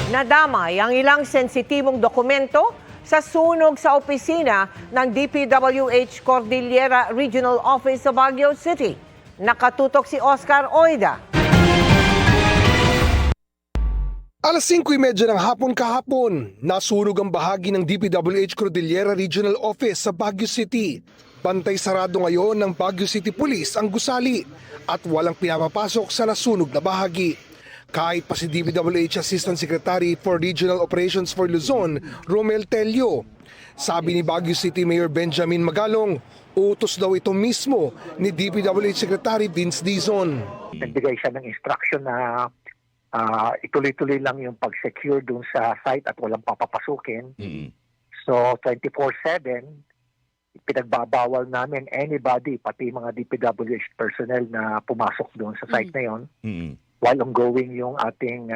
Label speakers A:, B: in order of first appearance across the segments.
A: Nadamay ang ilang sensitibong dokumento sa sunog sa opisina ng DPWH Cordillera Regional Office sa Baguio City. Nakatutok si Oscar Oida.
B: Alas 5:30 ng hapon kahapon, nasunog ang bahagi ng DPWH Cordillera Regional Office sa Baguio City. Bantay sarado ngayon ng Baguio City Police ang gusali at walang pinapapasok sa nasunog na bahagi. Kahit pa si DPWH Assistant Secretary for Regional Operations for Luzon, Romel Tello. Sabi ni Baguio City Mayor Benjamin Magalong, utos daw ito mismo ni DPWH Secretary Vince Dizon.
C: Nagbigay siya ng instruction na ituloy-tuloy lang yung pag-secure dun sa site at walang papapasukin. So 24/7, pinagbabawal namin anybody, pati mga DPWH personnel na pumasok dun sa site na yon. While ongoing yung ating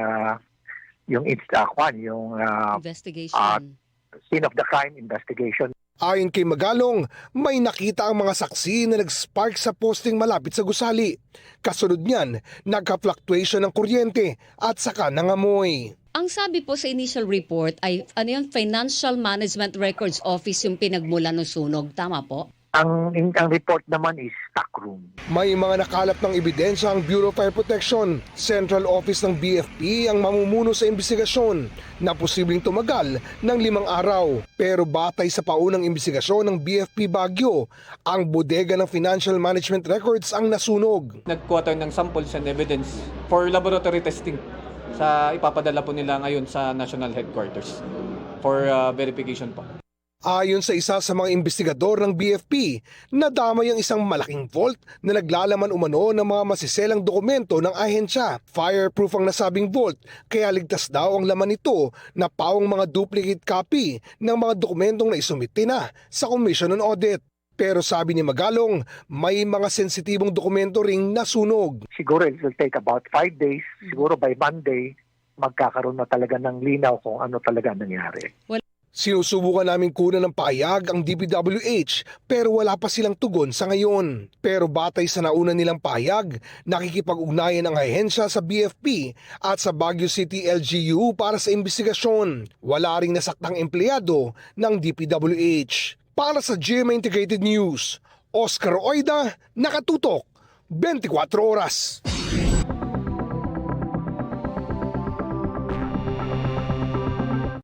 D: investigation.
C: Scene of the crime investigation.
B: Ayon kay Magalong, may nakita ang mga saksi na nag-spark sa posting malapit sa gusali. Kasunod niyan, nagka-fluctuation ng kuryente at saka nangamoy.
D: Ang sabi po sa initial report ay Financial Management Records Office yung pinagmula ng sunog. Tama po?
C: Ang report naman is stock room.
B: May mga nakalap ng ebidensya ang Bureau of Fire Protection, Central Office ng BFP ang mamumuno sa investigasyon na posibleng tumagal ng 5 araw. Pero batay sa paunang investigasyon ng BFP Baguio, ang bodega ng Financial Management Records ang nasunog.
E: Nagkuha tayo ng samples and evidence for laboratory testing sa ipapadala po nila ngayon sa National Headquarters for verification po.
B: Ayon sa isa sa mga investigador ng BFP, nadamay ang isang malaking vault na naglalaman umano ng mga masiselang dokumento ng ahensya. Fireproof ang nasabing vault, kaya ligtas daw ang laman nito na pawang mga duplicate copy ng mga dokumentong naisumite na sa Commission on Audit. Pero sabi ni Magalong, may mga sensitibong dokumento ring nasunog.
C: Siguro it will take about 5 days. Siguro by Monday, magkakaroon na talaga ng linaw kung ano talaga nangyari.
B: Sinusubukan namin kunan ng pahayag ang DPWH pero wala pa silang tugon sa ngayon. Pero batay sa nauna nilang pahayag, nakikipag-ugnayan ang ahensya sa BFP at sa Baguio City LGU para sa investigasyon. Wala ring nasaktang empleyado ng DPWH. Para sa GMA Integrated News, Oscar Oida, nakatutok, 24 oras.